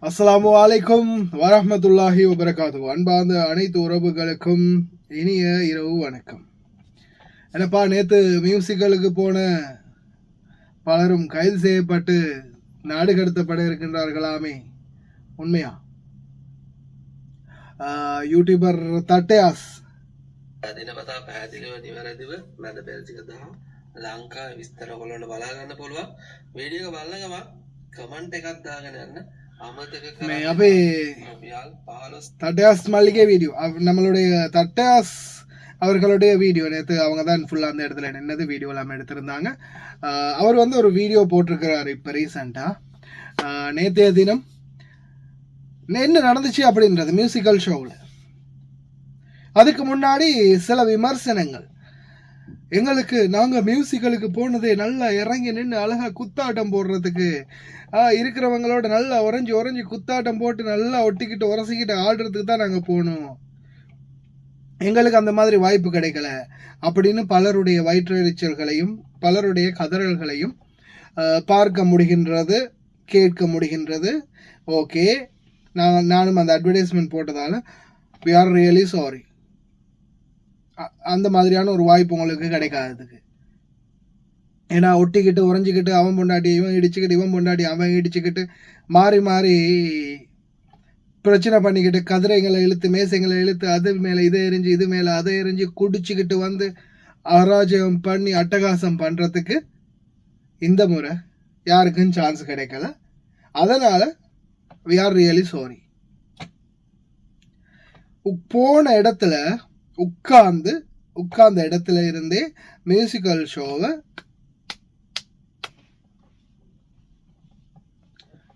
அஸ்ஸலாமு அலைக்கும் வரஹ்மத்துல்லாஹி வபரகாத்துஹு. அன்பார்ந்த அனைத்து உறவுகளுக்கும் இனிய இரவு வணக்கம். என்னப்பா, நேற்று மியூசிக்கலுக்கு போன பலரும் கைது செய்யப்பட்டு நாடு கடத்தப்பட இருக்கின்றார்களாமே, உண்மையா? யூடியூபர் தட்டையாஸ் දිනපතා පැහැදිලිව නිවැරදිව මැද පෙරදිග දහ ලංකා විස්තර ඔයගොල්ලන්ට බලා ගන්න පුළුවන්. වීඩියෝ එක බලන ගමන් කමෙන්ට් එකක් දාගෙන යන්න අමතක කරන්න. அப்பே தட்டையாஸ் மல்லிகை வீடியோ, நம்மளுடைய தட்டையாஸ் அவர்களுடைய வீடியோ நேற்று அவங்க தான் ஃபுல்லாக அந்த இடத்துல நின்னது வீடியோ எல்லாமே எடுத்திருந்தாங்க. அவர் வந்து ஒரு வீடியோ போட்டிருக்கிறார் இப்போ ரீசெண்டாக. நேற்றைய தினம் என்ன நடந்துச்சு அப்படின்றது மியூசிக்கல் ஷோவில். அதுக்கு முன்னாடி சில விமர்சனங்கள். எங்களுக்கு நாங்கள் மியூசிக்கலுக்கு போனதே நல்லா இறங்கி நின்று அழகாக குத்தாட்டம் போடுறதுக்கு, இருக்கிறவங்களோட நல்லா உறைஞ்சி குத்தாட்டம் போட்டு நல்லா ஒட்டிக்கிட்டு உரசிக்கிட்டு ஆடுறதுக்கு தான் நாங்கள் போனோம், எங்களுக்கு அந்த மாதிரி வாய்ப்பு கிடைக்கல அப்படின்னு பலருடைய வயிற்றெரிச்சல்களையும் பலருடைய கதறல்களையும் பார்க்க முடிகின்றது, கேட்க முடிகின்றது. ஓகே, நானும் அந்த advertisement போட்டதால் we are really sorry. அந்த மாதிரியான ஒரு வாய்ப்பு உங்களுக்கு கிடைக்காததுக்கு. ஏன்னா ஒட்டிக்கிட்டு உறைஞ்சிக்கிட்டு அவன் பொண்டாட்டி இவன் இடிச்சுக்கிட்டு, இவன் பொண்டாட்டி அவன் இடிச்சுக்கிட்டு, மாறி மாறி பிரச்சனை பண்ணிக்கிட்டு, கதிரைங்களை இழுத்து மேசைங்களை இழுத்து அது மேலே இதை எரிஞ்சு இது மேலே அதை எரிஞ்சு குடிச்சுக்கிட்டு வந்து அராஜகம் பண்ணி அட்டகாசம் பண்ணுறதுக்கு இந்த முறை யாருக்கும் சான்ஸ் கிடைக்கல. அதனால் we are really sorry. போன இடத்துல உட்கார்ந்த இடத்துல இருந்தே மியூசிக்கல் ஷோவை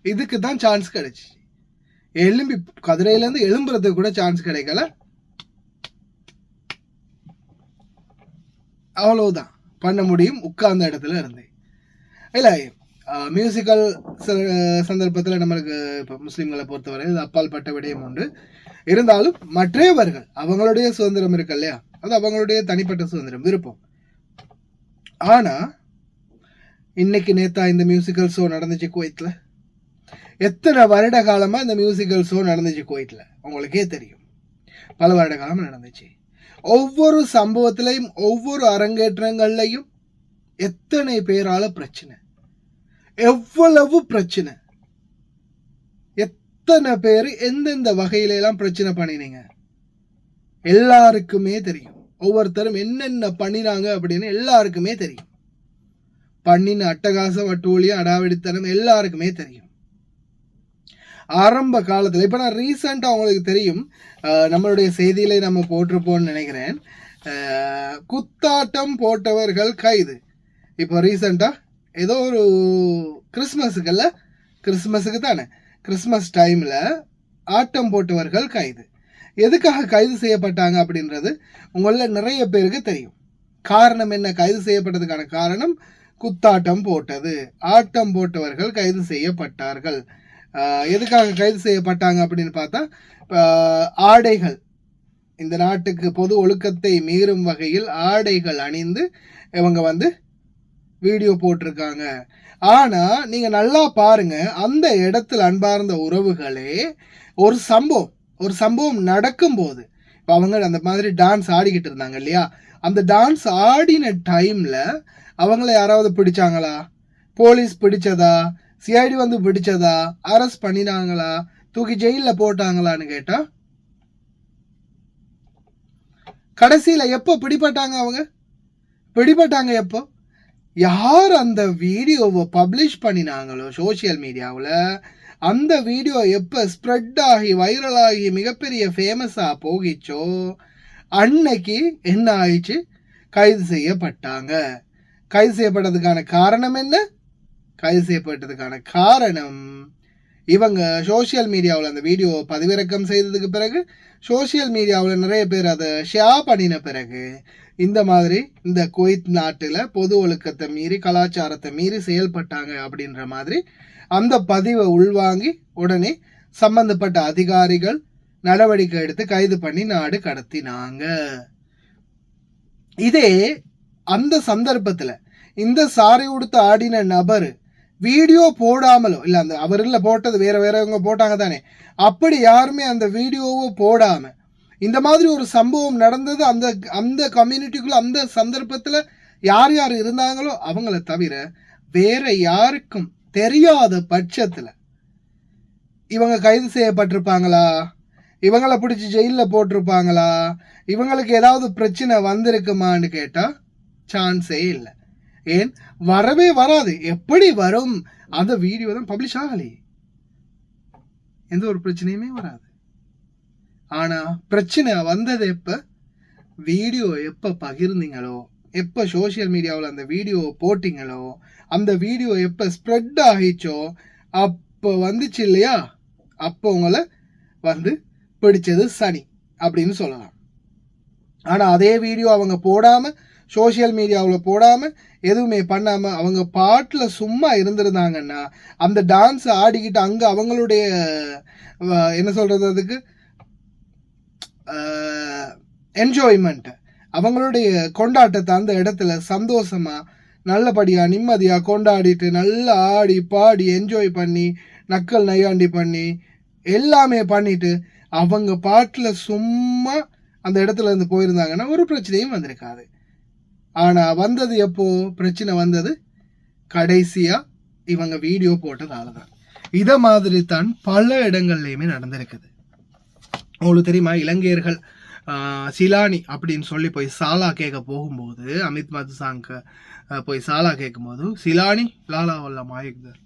இதுக்கு தான் சான்ஸ் கிடைச்சி. எலும்பி கதிரையிலேருந்து எழும்புறதுக்கு கூட சான்ஸ் கிடைக்கல. அவ்வளவுதான் பண்ண முடியும் உட்கார்ந்த இடத்துல இருந்தே. இல்லை, மியூசிக்கல் சந்தர்ப்பத்தில் நம்மளுக்கு இப்போ முஸ்லீம்களை பொறுத்தவரை இது அப்பால் பட்ட விடயம் உண்டு. இருந்தாலும் மற்றவர்கள் அவங்களுடைய சுதந்திரம் இருக்கு இல்லையா, அது அவங்களுடைய தனிப்பட்ட சுதந்திரம், விருப்பம். ஆனால் இன்னைக்கு நேத்தா இந்த மியூசிக்கல் ஷோ நடந்துச்சு குவைத்தில். எத்தனை வருட காலமாக இந்த மியூசிக்கல் ஷோ நடந்துச்சு குவைத்தில் உங்களுக்கே தெரியும். பல வருட காலம் நடந்துச்சு. ஒவ்வொரு சம்பவத்திலையும் ஒவ்வொரு அரங்கேற்றங்கள்லையும் எத்தனை பேரால பிரச்சனை, எவ்வளவு பிரச்சனை, எத்தனை பேர் எந்தெந்த வகையில எல்லாம் பிரச்சனை பண்ணினீங்க எல்லாருக்குமே தெரியும். ஒவ்வொருத்தரும் என்னென்ன பண்ணினாங்க அப்படின்னு எல்லாருக்குமே தெரியும். பண்ணின அட்டகாசம், அட்டூழியம், அடாவடித்தனம் எல்லாருக்குமே தெரியும். ஆரம்ப காலத்தில் இப்போ நான் ரீசெண்டாக அவங்களுக்கு தெரியும், நம்மளுடைய செய்தியில நம்ம போட்டிருப்போம்னு நினைக்கிறேன், குத்தாட்டம் போட்டவர்கள் கைது. இப்போ ரீசெண்டாக ஏதோ ஒரு கிறிஸ்மஸுக்கு தானே, கிறிஸ்மஸ் டைமில் ஆட்டம் போட்டவர்கள் கைது. எதுக்காக கைது செய்யப்பட்டாங்க அப்படின்றது உங்களில் நிறைய பேருக்கு தெரியும். காரணம் என்ன? கைது செய்யப்பட்டதுக்கான காரணம் குத்தாட்டம் போட்டது. ஆட்டம் போட்டவர்கள் கைது செய்யப்பட்டார்கள். எதுக்காக கைது செய்யப்பட்டாங்க அப்படின்னு பார்த்தா, ஆடைகள், இந்த நாட்டுக்கு பொது ஒழுக்கத்தை மீறும் வகையில் ஆடைகள் அணிந்து இவங்க வந்து வீடியோ போட்டிருக்காங்க. ஆனா நீங்க நல்லா பாருங்க, அந்த இடத்துல அன்பார்ந்த உறவுகளே, ஒரு சம்பவம் நடக்கும்போது, இப்போ அவங்க அந்த மாதிரி டான்ஸ் ஆடிக்கிட்டு இருந்தாங்க இல்லையா, அந்த டான்ஸ் ஆடின டைம்ல அவங்கள யாராவது பிடிச்சாங்களா? போலீஸ் பிடிச்சதா? சிஐடி வந்து பிடிச்சதா? அரெஸ்ட் பண்ணினாங்களா? தூக்கி ஜெயில போட்டாங்களான்னு கேட்டா, கடைசியில எப்போ பிடிபட்டாங்க? அவங்க பிடிபட்டாங்க எப்போ? யார் அந்த வீடியோவை பப்ளிஷ் பண்ணினாங்களோ சோசியல் மீடியாவில், அந்த வீடியோ எப்போ ஸ்ப்ரெட் ஆகி வைரலாகி மிகப்பெரிய ஃபேமஸாக போகிச்சோ அன்னைக்கு என்ன ஆயிடுச்சு? கைது செய்யப்பட்டாங்க. கைது செய்யப்பட்டதுக்கான காரணம் என்ன? கைது செய்யப்பட்டதுக்கான காரணம், இவங்க சோசியல் மீடியாவில் அந்த வீடியோ பதிவிறக்கம் செய்ததுக்கு பிறகு, சோசியல் மீடியாவில் நிறைய பேர் அதை ஷேர் பண்ணின பிறகு, இந்த மாதிரி இந்த குவைத் நாட்டில் பொது ஒழுக்கத்தை மீறி கலாச்சாரத்தை மீறி செயல்பட்டாங்க அப்படின்ற மாதிரி அந்த பதிவை உள்வாங்கி உடனே சம்பந்தப்பட்ட அதிகாரிகள் நடவடிக்கை எடுத்து கைது பண்ணி நாடு கடத்தினாங்க. இதே அந்த சந்தர்ப்பத்தில் இந்த சாரி உடுத்த ஆடின நபர் வீடியோ போடாமலோ இல்லை அந்த அவரில் போட்டது வேறவங்க போட்டாங்க தானே, அப்படி யாருமே அந்த வீடியோவை போடாம இந்த மாதிரி ஒரு சம்பவம் நடந்தது அந்த அந்த கம்யூனிட்டிக்குள்ள அந்த சந்தர்ப்பத்தில் யார் யார் இருந்தாங்களோ அவங்கள தவிர வேற யாருக்கும் தெரியாத பட்சத்தில் இவங்க கைது செய்யப்பட்டிருப்பாங்களா, இவங்களை பிடிச்சி ஜெயிலில் போட்டிருப்பாங்களா, இவங்களுக்கு ஏதாவது பிரச்சனை வந்திருக்குமான்னு கேட்டால் சான்ஸே இல்லை. ஏன் வரவே வராது. எப்படி வரும்? அந்த வீடியோ தான் பப்ளிஷ் ஆகலையே, எந்த ஒரு பிரச்சனையுமே வராது. ஆனா பிரச்சனை வந்தது எப்ப? வீடியோ எப்ப பகிர்ந்தீங்களோ, எப்ப சோசியல் மீடியாவில் அந்த வீடியோ போட்டிங்களோ, அந்த வீடியோ எப்ப ஸ்ப்ரெட் ஆகிச்சோ அப்போ வந்துச்சு இல்லையா, அப்போ உங்களை வந்து பிடிச்சது சனி அப்படின்னு சொல்லலாம். ஆனா அதே வீடியோ அவங்க போடாம, சோசியல் மீடியாவில் போடாம, எதுவுமே பண்ணாம அவங்க பாட்டில் சும்மா இருந்திருந்தாங்கன்னா, அந்த டான்ஸ் ஆடிக்கிட்டு அங்கே அவங்களுடைய என்ன சொல்றது, அதுக்கு என்ஜாய்மெண்ட், அவங்களுடைய கொண்டாட்டத்தை அந்த இடத்துல சந்தோஷமா நல்லபடியா நிம்மதியா கொண்டாடிட்டு நல்லா ஆடி பாடி என்ஜாய் பண்ணி நக்கல் நையாண்டி பண்ணி எல்லாமே பண்ணிட்டு அவங்க பாட்டில் சும்மா அந்த இடத்துல இருந்து போயிருந்தாங்கன்னா ஒரு பிரச்சனையும் வந்திருக்காது. ஆனா வந்தது எப்போ பிரச்சனை வந்தது? கடைசியா இவங்க வீடியோ போட்டதால தான். இத மாதிரி தான் பல இடங்கள்லயுமே நடந்திருக்குது. உங்களுக்கு தெரியுமா, இலங்கையர்கள் சிலானி அப்படின்னு சொல்லி போய் சாலா கேட்க போகும்போது, அமித் மதுசாங்க போய் சாலா கேட்கும் போது, சிலானி லாலா வல்ல மாயிக்தர்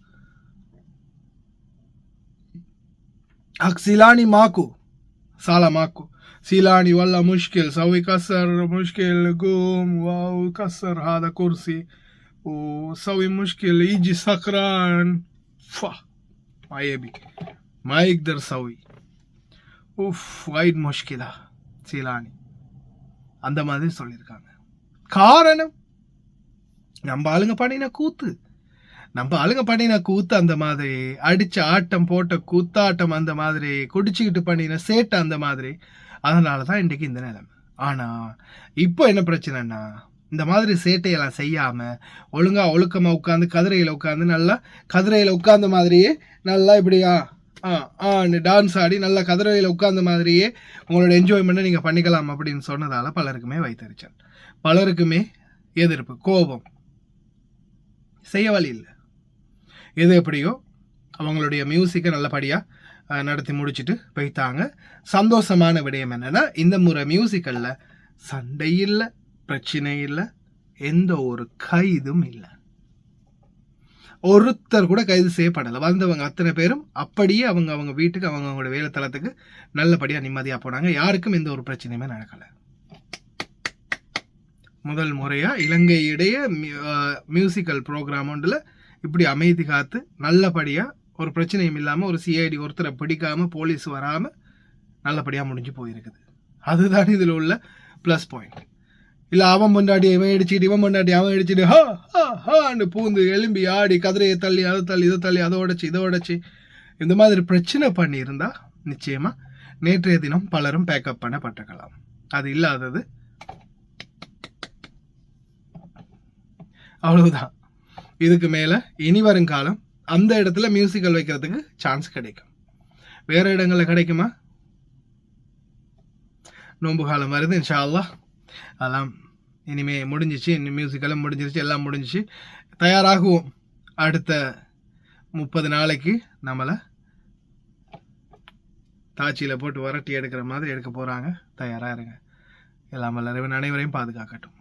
சிலானி மாக்கு சாலா மாக்கு سيلاني والله مشكل سوي كسر مشكل قوم وكسر هذا كرسي وسوي مشكل يجي سكران ما يبي ما يقدر سوي وايد مشكلة سيلاني அந்த மாதிரி சொல்லியிருக்காங்க. காரணம் நம்ம ஆளுங்க பண்ணின கூத்து அந்த மாதிரி, அடிச்ச ஆட்டம் போட்ட கூத்தாட்டம் அந்த மாதிரி, குடிச்சுக்கிட்டு பண்ணின சேட்டை அந்த மாதிரி. அதனால தான் இன்றைக்கு இந்த நிலைமை. ஆனால் இப்போ என்ன பிரச்சனைன்னா, இந்த மாதிரி சேட்டையெல்லாம் செய்யாமல் ஒழுக்கமாக உட்காந்து கதிரையில் உட்கார்ந்த மாதிரியே நல்லா இப்படியா டான்ஸ் ஆடி நல்லா கதிரையில் உட்கார்ந்த மாதிரியே உங்களோட என்ஜாய்மெண்ட்டை நீங்கள் பண்ணிக்கலாம் அப்படின்னு சொன்னதால் பலருக்குமே வைத்தறிச்சல், பலருக்குமே எதிர்ப்பு, கோபம், செய்ய வழி இல்லை. எது எப்படியோ அவங்களுடைய மியூசிக்கை நல்லபடியாக நடத்தி முடிச்சுட்டு போயிட்டாங்க. சந்தோஷமான விடயம் என்னன்னா, இந்த முறை மியூசிக்கல்ல சண்டை இல்லை, பிரச்சனை இல்லை, எந்த ஒரு கைதும் இல்லை, ஒருத்தர் கூட கைது செய்யப்படலை. வந்தவங்க அத்தனை பேரும் அப்படியே அவங்க வீட்டுக்கு அவங்களோட வேலை தளத்துக்கு நல்லபடியாக நிம்மதியாக போனாங்க. யாருக்கும் எந்த ஒரு பிரச்சனையுமே நடக்கலை. முதல் முறையாக இலங்கையிடையே மியூசிக்கல் ப்ரோக்ராம் ஒன்றில் இப்படி அமைதி காத்து நல்லபடியாக ஒரு பிரச்சனையும் இல்லாமல், ஒரு சிஐடி ஒருத்தரை பிடிக்காமல், போலீஸ் வராமல் நல்லபடியாக முடிஞ்சு போயிருக்குது. அதுதான் இதில் உள்ள ப்ளஸ் பாயிண்ட். இல்லை அவன் பொண்டாட்டி இவன் அடிச்சுட்டு, இவன் பொண்டாட்டி அவன் அடிச்சுட்டு ஹான்னு பூந்து எலும்பி ஆடி கதிரையை தள்ளி அதை தள்ளி இதை தள்ளி அதை உடைச்சி இந்த மாதிரி பிரச்சனை பண்ணியிருந்தா நிச்சயமாக நேற்றைய தினம் பலரும் பேக்கப் பண்ணப்பட்டிருக்கலாம். அது இல்லாதது அவ்வளவுதான். இதுக்கு மேலே இனி வருங்காலம் அந்த இடத்துல மியூசிக்கல் வைக்கிறதுக்கு சான்ஸ் கிடைக்கும். வேற இடங்களில் கிடைக்குமா? நோன்பு காலம் வருது இன்ஷா அல்லாஹ். அதெல்லாம் இனிமே முடிஞ்சிச்சு, இன்னும் மியூசிக்கெல்லாம் முடிஞ்சிருச்சு, எல்லாம் முடிஞ்சிச்சு. தயாராகுவோம். அடுத்த 30 நாளைக்கு நம்மளை தாச்சியில் போட்டு வரட்டி எடுக்கிற மாதிரி எடுக்க போகிறாங்க. தயாராக இருங்க. எல்லாம் வல்ல இறைவன் அனைவரையும் பாதுகாக்கட்டும்.